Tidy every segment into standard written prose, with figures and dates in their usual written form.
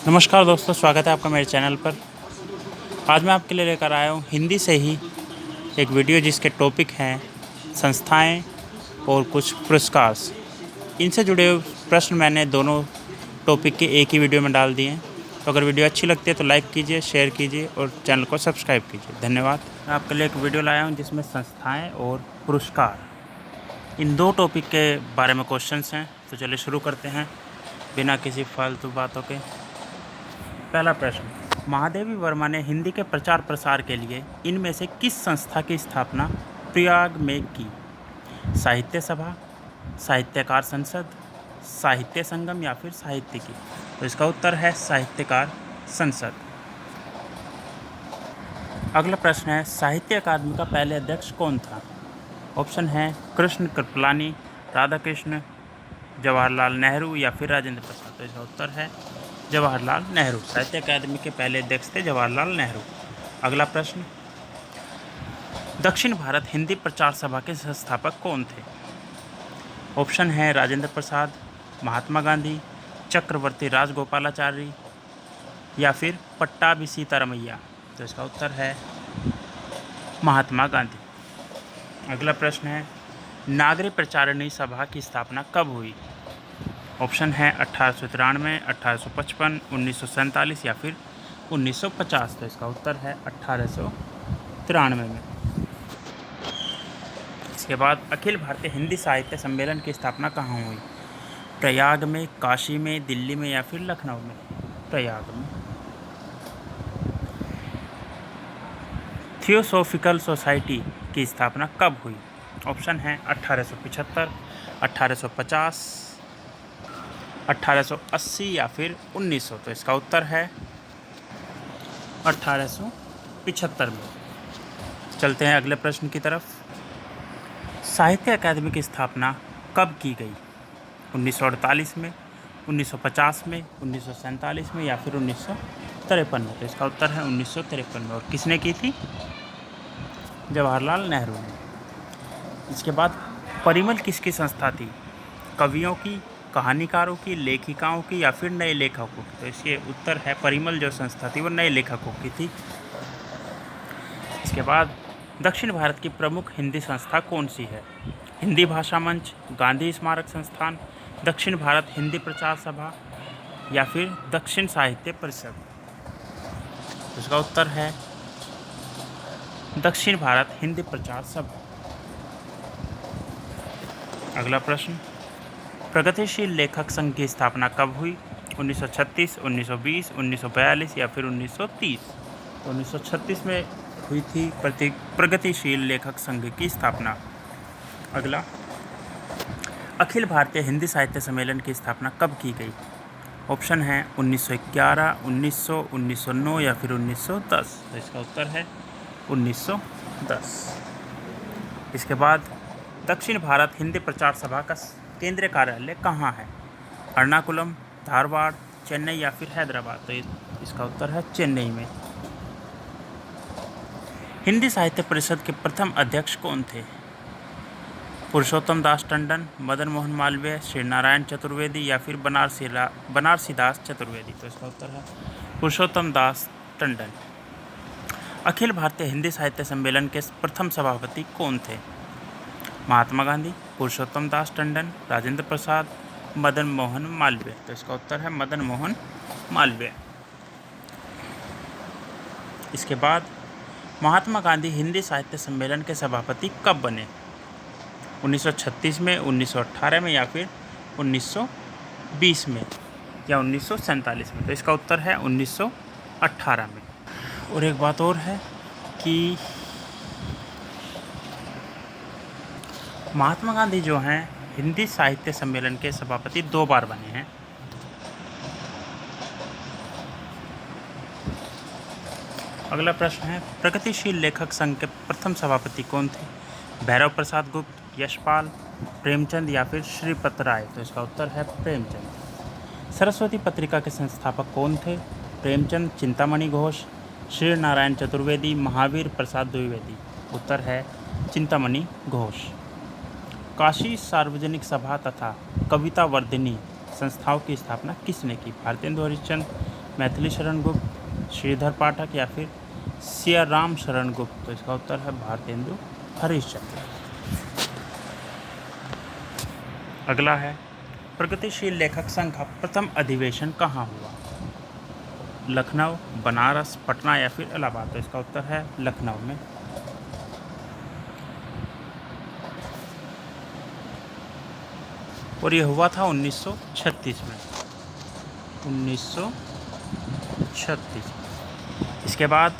नमस्कार दोस्तों, स्वागत है आपका मेरे चैनल पर। आज मैं आपके लिए लेकर आया हूँ हिंदी से ही एक वीडियो जिसके टॉपिक हैं संस्थाएं और कुछ पुरस्कार। इनसे जुड़े हुए प्रश्न मैंने दोनों टॉपिक के एक ही वीडियो में डाल दिए हैं। तो अगर वीडियो अच्छी लगती है तो लाइक कीजिए, शेयर कीजिए और चैनल को सब्सक्राइब कीजिए। धन्यवाद। मैं आपके लिए एक वीडियो लाया हूँ जिसमें संस्थाएँ और पुरस्कार, इन दो टॉपिक के बारे में क्वेश्चंस हैं। तो चलिए शुरू करते हैं बिना किसी फालतू बातों के। पहला प्रश्न, महादेवी वर्मा ने हिंदी के प्रचार प्रसार के लिए इनमें से किस संस्था की स्थापना प्रयाग में की? साहित्य सभा, साहित्यकार संसद, साहित्य संगम या फिर साहित्य की? तो इसका उत्तर है साहित्यकार संसद। अगला प्रश्न है, साहित्य अकादमी का पहले अध्यक्ष कौन था? ऑप्शन है कृष्ण कृपलानी, राधाकृष्ण, जवाहरलाल नेहरू या फिर राजेंद्र प्रसाद। तो इसका उत्तर है जवाहरलाल नेहरू। साहित्य अकादमी के पहले अध्यक्ष थे जवाहरलाल नेहरू। अगला प्रश्न, दक्षिण भारत हिंदी प्रचार सभा के संस्थापक कौन थे? ऑप्शन है राजेंद्र प्रसाद, महात्मा गांधी, चक्रवर्ती राजगोपालाचारी या फिर पट्टाभी सीतारमैया। तो इसका उत्तर है महात्मा गांधी। अगला प्रश्न है, नागरी प्रचारिणी सभा की स्थापना कब हुई? ऑप्शन है 1893, 1855, 1947 या फिर 1950। तो इसका उत्तर है 1893 में। इसके बाद, अखिल भारतीय हिंदी साहित्य सम्मेलन की स्थापना कहाँ हुई? प्रयाग में, काशी में, दिल्ली में या फिर लखनऊ में? प्रयाग में। थियोसॉफिकल सोसाइटी की स्थापना कब हुई? ऑप्शन है 1875, 1850, 1880 या फिर 1900। तो इसका उत्तर है 1875 में। चलते हैं अगले प्रश्न की तरफ। साहित्य अकादमी की स्थापना कब की गई? 1948 में, 1950 में, 1947 में या फिर 1953 में? तो इसका उत्तर है 1953 में। और किसने की थी? जवाहरलाल नेहरू ने। इसके बाद, परिमल किसकी संस्था थी? कवियों की, कहानीकारों की, लेखिकाओं की या फिर नए लेखकों की? तो इसके उत्तर है परिमल जो संस्था थी वो नए लेखकों की थी। इसके बाद, दक्षिण भारत की प्रमुख हिंदी संस्था कौन सी है? हिंदी भाषा मंच, गांधी स्मारक संस्थान, दक्षिण भारत हिंदी प्रचार सभा या फिर दक्षिण साहित्य परिषद? इसका उत्तर है दक्षिण भारत हिंदी प्रचार सभा। अगला प्रश्न, प्रगतिशील लेखक संघ की स्थापना कब हुई? 1936, 1920, 1942 या फिर 1930? तो 1936 में हुई थी प्रगतिशील लेखक संघ की स्थापना। अगला, अखिल भारतीय हिंदी साहित्य सम्मेलन की स्थापना कब की गई? ऑप्शन है 1911, 1900, 1909 या फिर 1910। तो इसका उत्तर है 1910। इसके बाद, दक्षिण भारत हिंदी प्रचार सभा का केंद्रीय कार्यालय कहाँ है? एर्नाकुलम, धारवाड़, चेन्नई या फिर हैदराबाद? तो इसका उत्तर है चेन्नई में। हिंदी साहित्य परिषद के प्रथम अध्यक्ष कौन थे? पुरुषोत्तम दास टंडन, मदन मोहन मालवीय, श्री नारायण चतुर्वेदी या फिर बनारसी दास चतुर्वेदी? तो इसका उत्तर है पुरुषोत्तम दास टंडन। अखिल भारतीय हिंदी साहित्य सम्मेलन के प्रथम सभापति कौन थे? महात्मा गांधी, पुरुषोत्तम दास टंडन, राजेंद्र प्रसाद, मदन मोहन मालवीय? तो इसका उत्तर है मदन मोहन मालवीय। इसके बाद, महात्मा गांधी हिंदी साहित्य सम्मेलन के सभापति कब बने? 1936 में, 1918 में या फिर 1920 में या 1947 में? तो इसका उत्तर है 1918 में। और एक बात और है कि महात्मा गांधी जो हैं हिंदी साहित्य सम्मेलन के सभापति 2 बार बने हैं। अगला प्रश्न है, प्रगतिशील लेखक संघ के प्रथम सभापति कौन थे? भैरव प्रसाद गुप्त, यशपाल, प्रेमचंद या फिर श्रीपत राय? तो इसका उत्तर है प्रेमचंद। सरस्वती पत्रिका के संस्थापक कौन थे? प्रेमचंद, चिंतामणि घोष, श्री नारायण चतुर्वेदी, महावीर प्रसाद द्विवेदी? उत्तर है चिंतामणि घोष। काशी सार्वजनिक सभा तथा कविता वर्धिनी संस्थाओं की स्थापना किसने की? भारतेंदु हरिश्चंद्र, मैथिली शरण गुप्त, श्रीधर पाठक या फिर सियाराम शरण गुप्त। तो इसका उत्तर है भारतेंदु हरिश्चंद्र। अगला है प्रगतिशील लेखक संघ का प्रथम अधिवेशन कहाँ हुआ? लखनऊ, बनारस, पटना या फिर इलाहाबाद। तो इसका उत्तर है लखनऊ में। और यह हुआ था 1936 में, 1936। इसके बाद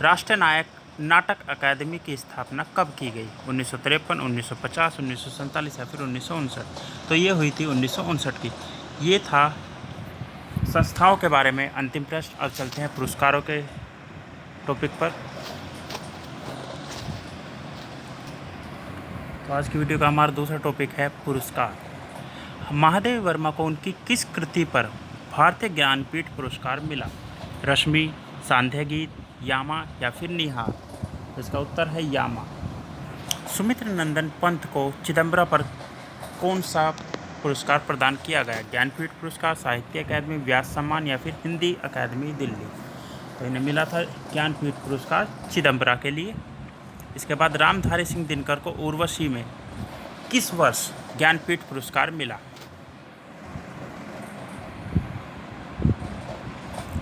राष्ट्रीय नाटक अकादमी की स्थापना कब की गई? 1953, 1950, 1947 या फिर 1959। तो ये हुई थी 1959 की। ये था संस्थाओं के बारे में अंतिम प्रश्न। अब चलते हैं पुरस्कारों के टॉपिक पर। तो आज की वीडियो का हमारा दूसरा टॉपिक है पुरस्कार। महादेवी वर्मा को उनकी किस कृति पर भारतीय ज्ञानपीठ पुरस्कार मिला? रश्मि, सांध्य गीत, यामा या फिर निहार। इसका उत्तर है यामा। सुमित्र नंदन पंत को चिदम्बरा पर कौन सा पुरस्कार प्रदान किया गया? ज्ञानपीठ पुरस्कार, साहित्य अकादमी, व्यास सम्मान या फिर हिंदी अकादमी दिल्ली। तो इन्हें मिला था ज्ञानपीठ पुरस्कार चिदम्बरा के लिए। इसके बाद रामधारी सिंह दिनकर को उर्वशी में किस वर्ष ज्ञानपीठ पुरस्कार मिला?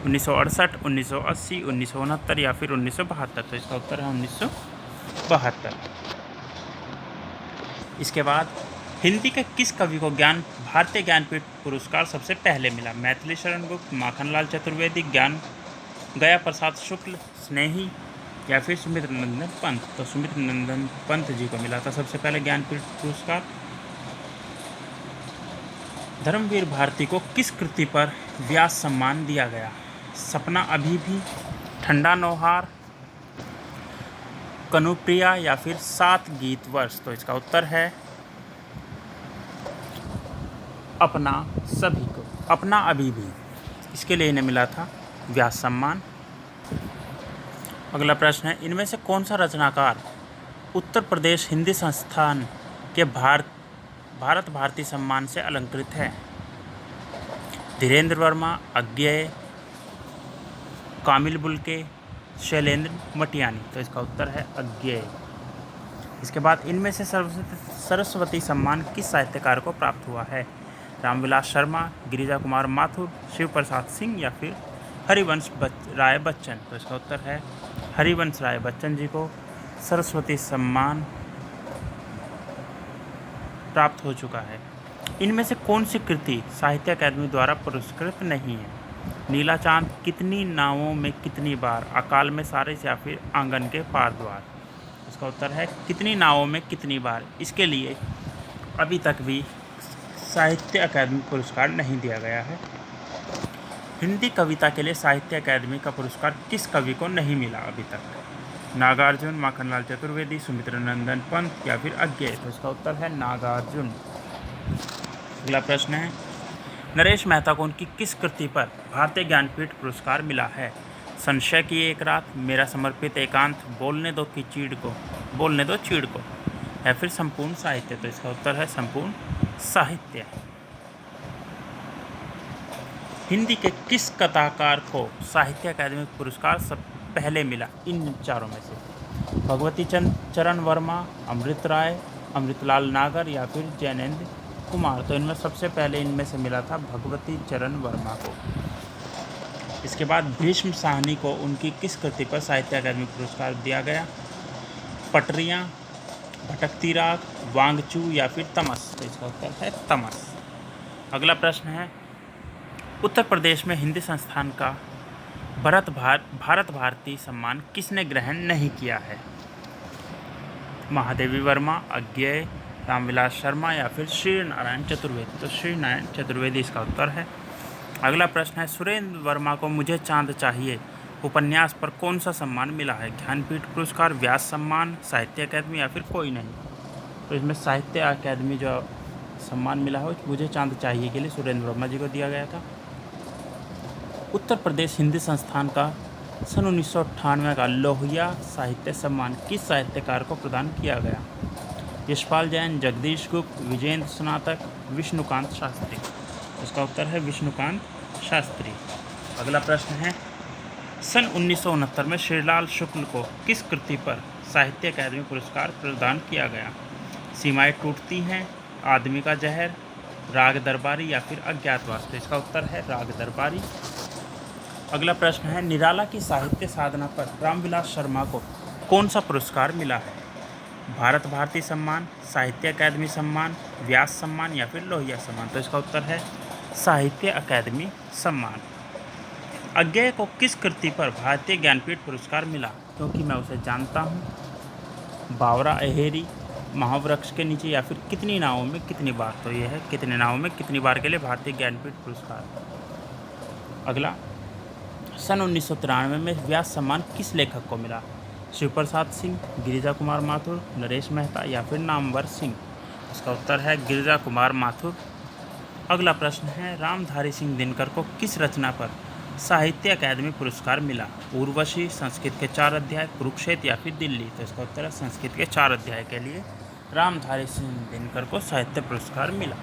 1968, 1980, 1969 या फिर 1972। तो इसका उत्तर है 1972। इसके बाद हिंदी के किस कवि को भारतीय ज्ञानपीठ पुरस्कार सबसे पहले मिला? मैथिली शरण गुप्त, माखनलाल चतुर्वेदी, गया प्रसाद शुक्ल, स्नेही या फिर सुमित्र नंदन पंत। तो सुमित्र नंदन पंत जी को मिला था सबसे पहले ज्ञानपीठ पुरस्कार। धर्मवीर भारती को किस कृति पर व्यास सम्मान दिया गया? सपना अभी भी, ठंडा नौहार, कनुप्रिया या फिर 7 गीत वर्ष। तो इसका उत्तर है अपना सभी को, अपना अभी भी। इसके लिए इन्हें मिला था व्यास सम्मान। अगला प्रश्न है, इनमें से कौन सा रचनाकार उत्तर प्रदेश हिंदी संस्थान के भारत भारती सम्मान से अलंकृत है? धीरेन्द्र वर्मा, अज्ञेय, कामिल बुल्के, शैलेंद्र मटियानी। तो इसका उत्तर है अज्ञेय। इसके बाद इनमें से सरस्वती सम्मान किस साहित्यकार को प्राप्त हुआ है? रामविलास शर्मा, गिरिजा कुमार माथुर, शिव प्रसाद सिंह या फिर हरिवंश राय बच्चन। तो इसका उत्तर है हरिवंश राय बच्चन जी को सरस्वती सम्मान प्राप्त हो चुका है। इनमें से कौन सी कृति साहित्य अकादमी द्वारा पुरस्कृत नहीं है? नीला चांद, कितनी नावों में कितनी बार, अकाल में सारे या फिर आंगन के पार द्वार। इसका उत्तर है कितनी नावों में कितनी बार। इसके लिए अभी तक भी साहित्य अकादमी पुरस्कार नहीं दिया गया है। हिंदी कविता के लिए साहित्य अकादमी का पुरस्कार किस कवि को नहीं मिला अभी तक? नागार्जुन, माखनलाल चतुर्वेदी, सुमित्र नंदन पंत या फिर अज्ञेय। तो इसका उत्तर है नागार्जुन। अगला प्रश्न है, नरेश मेहता को उनकी किस कृति पर भारतीय ज्ञानपीठ पुरस्कार मिला है? संशय की एक रात, मेरा समर्पित एकांत, बोलने दो चीड़ को या फिर संपूर्ण साहित्य। तो इसका उत्तर है संपूर्ण साहित्य। हिंदी के किस कथाकार को साहित्य अकादमी पुरस्कार सब पहले मिला इन चारों में से? भगवती चरण वर्मा, अमृत राय, अमृतलाल नागर या फिर जैनेन्द्र कुमार। तो इनमें सबसे पहले इनमें से मिला था भगवती चरण वर्मा को। इसके बाद भीष्म साहनी को उनकी किस कृति पर साहित्य अकादमी पुरस्कार दिया गया? पटरियाँ, भटकती राग, वांगचू या फिर तमस। तो इसका उत्तर है तमस। अगला प्रश्न है, उत्तर प्रदेश में हिंदी संस्थान का भारत भारती सम्मान किसने ग्रहण नहीं किया है? महादेवी वर्मा, अज्ञेय, रामविलास शर्मा या फिर श्री नारायण चतुर्वेदी। तो श्री नारायण चतुर्वेदी इसका उत्तर है। अगला प्रश्न है, सुरेंद्र वर्मा को मुझे चांद चाहिए उपन्यास पर कौन सा सम्मान मिला है? ज्ञानपीठ पुरस्कार, व्यास सम्मान, साहित्य अकादमी या फिर कोई नहीं। तो इसमें साहित्य अकादमी जो सम्मान मिला है मुझे चांद चाहिए के लिए सुरेंद्र वर्मा जी को दिया गया था। उत्तर प्रदेश हिंदी संस्थान का सन 1998 का लोहिया साहित्य सम्मान किस साहित्यकार को प्रदान किया गया? यशपाल जैन, जगदीश गुप्त, विजेंद्र स्नातक, विष्णुकांत शास्त्री। इसका उत्तर है विष्णुकांत शास्त्री। अगला प्रश्न है, सन 1969 में श्रीलाल शुक्ल को किस कृति पर साहित्य अकादमी पुरस्कार प्रदान किया गया? सीमाएं टूटती हैं, आदमी का जहर, राग दरबारी या फिर अज्ञातवास? तो इसका उत्तर है राग दरबारी। अगला प्रश्न है, निराला की साहित्य साधना पर रामविलास शर्मा को कौन सा पुरस्कार मिला है? भारत भारती सम्मान, साहित्य अकादमी सम्मान, व्यास सम्मान या फिर लोहिया सम्मान? तो इसका उत्तर है साहित्य अकादमी सम्मान। अज्ञेय को किस कृति पर भारतीय ज्ञानपीठ पुरस्कार मिला? क्योंकि मैं उसे जानता हूँ, बावरा अहेरी, महावृक्ष के नीचे या फिर कितनी नावों में कितनी बार? तो यह है कितने नावों में कितनी बार के लिए भारतीय ज्ञानपीठ पुरस्कार। अगला, सन 1993 में व्यास सम्मान किस लेखक को मिला? शिव प्रसाद सिंह, गिरिजा कुमार माथुर, नरेश मेहता या फिर नामवर सिंह? इसका उत्तर है गिरिजा कुमार माथुर। अगला प्रश्न है, रामधारी सिंह दिनकर को किस रचना पर साहित्य अकादमी पुरस्कार मिला? उर्वशी, संस्कृत के 4 अध्याय, कुरुक्षेत्र या फिर दिल्ली? तो इसका उत्तर है संस्कृत के 4 अध्याय के लिए रामधारी सिंह दिनकर को साहित्य पुरस्कार मिला।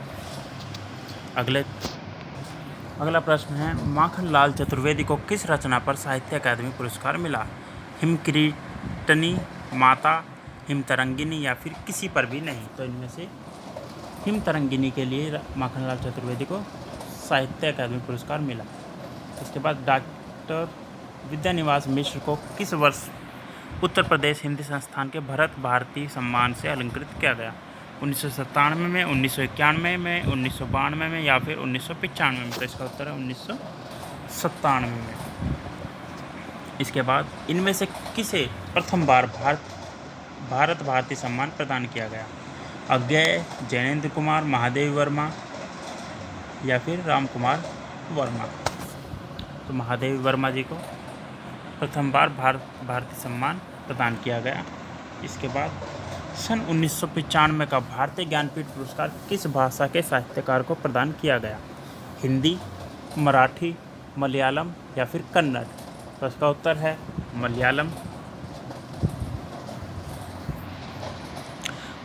अगला प्रश्न है, माखनलाल चतुर्वेदी को किस रचना पर साहित्य अकादमी पुरस्कार मिला? हिमकिरीटनी, माता, हिमतरंगिनी या फिर किसी पर भी नहीं? तो इनमें से हिमतरंगिनी के लिए माखनलाल चतुर्वेदी को साहित्य अकादमी पुरस्कार मिला। इसके बाद डॉक्टर विद्यानिवास मिश्र को किस वर्ष उत्तर प्रदेश हिंदी संस्थान के भरत भारती सम्मान से अलंकृत किया गया? 1997 में, 1991 में, 1992 में या फिर 1995 में? तो इसका उत्तर है 1997 में। इसके बाद इनमें से किसे प्रथम बार भारत भारती सम्मान प्रदान किया गया? अज्ञेय, जैनेन्द्र कुमार, महादेवी वर्मा या फिर राम कुमार वर्मा? तो महादेवी वर्मा जी को प्रथम बार भारतीय सम्मान प्रदान किया गया। इसके बाद सन 1995 का भारतीय ज्ञानपीठ पुरस्कार किस भाषा के साहित्यकार को प्रदान किया गया? हिंदी, मराठी, मलयालम या फिर कन्नड़? तो इसका उत्तर है मलयालम।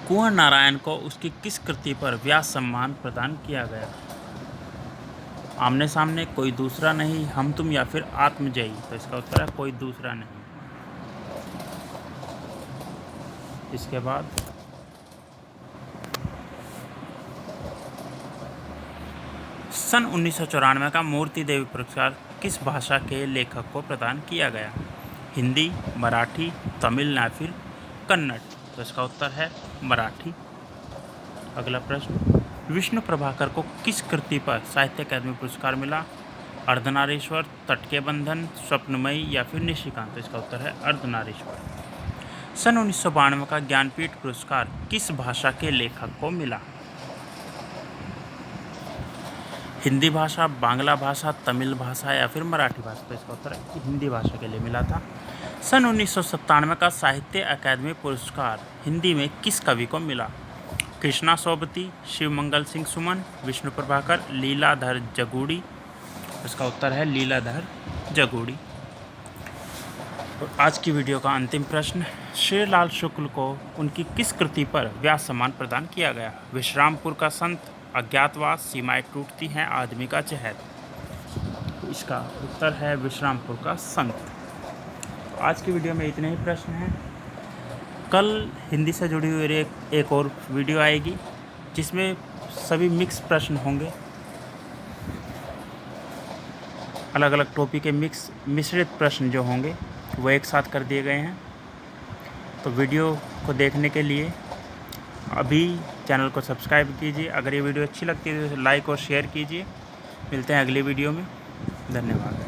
कुंवर नारायण को उसकी किस कृति पर व्यास सम्मान प्रदान किया गया? आमने सामने, कोई दूसरा नहीं, हम तुम या फिर आत्मजयी? तो इसका उत्तर है कोई दूसरा नहीं। इसके बाद सन 1994 का मूर्ति देवी पुरस्कार किस भाषा के लेखक को प्रदान किया गया? हिंदी, मराठी, तमिल या फिर कन्नड़? तो इसका उत्तर है मराठी। अगला प्रश्न, विष्णु प्रभाकर को किस कृति पर साहित्य अकादमी पुरस्कार मिला? अर्धनारीश्वर, तट के बंधन, स्वप्नमयी या फिर निशिकांत? तो इसका उत्तर है अर्धनारीश्वर। सन 1992 का ज्ञानपीठ पुरस्कार किस भाषा के लेखक को मिला? हिंदी भाषा, बांग्ला भाषा, तमिल भाषा या फिर मराठी भाषा? तो इसका उत्तर है हिंदी भाषा के लिए मिला था। सन 1997 का साहित्य अकादमी पुरस्कार हिंदी में किस कवि को मिला? कृष्णा सोबती, शिवमंगल सिंह सुमन, विष्णु प्रभाकर, लीलाधर जगूड़ी? इसका उत्तर है लीलाधर जगूड़ी। और आज की वीडियो का अंतिम प्रश्न, श्रीलाल शुक्ल को उनकी किस कृति पर व्यास सम्मान प्रदान किया गया? विश्रामपुर का संत, अज्ञातवास, सीमाएं टूटती हैं, आदमी का जहर? तो इसका उत्तर है विश्रामपुर का संत। तो आज की वीडियो में इतने ही प्रश्न हैं। कल हिंदी से जुड़ी हुई एक और वीडियो आएगी जिसमें सभी मिक्स प्रश्न होंगे, अलग अलग टॉपिक के मिश्रित प्रश्न जो होंगे वो एक साथ कर दिए गए हैं। तो वीडियो को देखने के लिए अभी चैनल को सब्सक्राइब कीजिए। अगर ये वीडियो अच्छी लगती है तो लाइक और शेयर कीजिए। मिलते हैं अगली वीडियो में। धन्यवाद।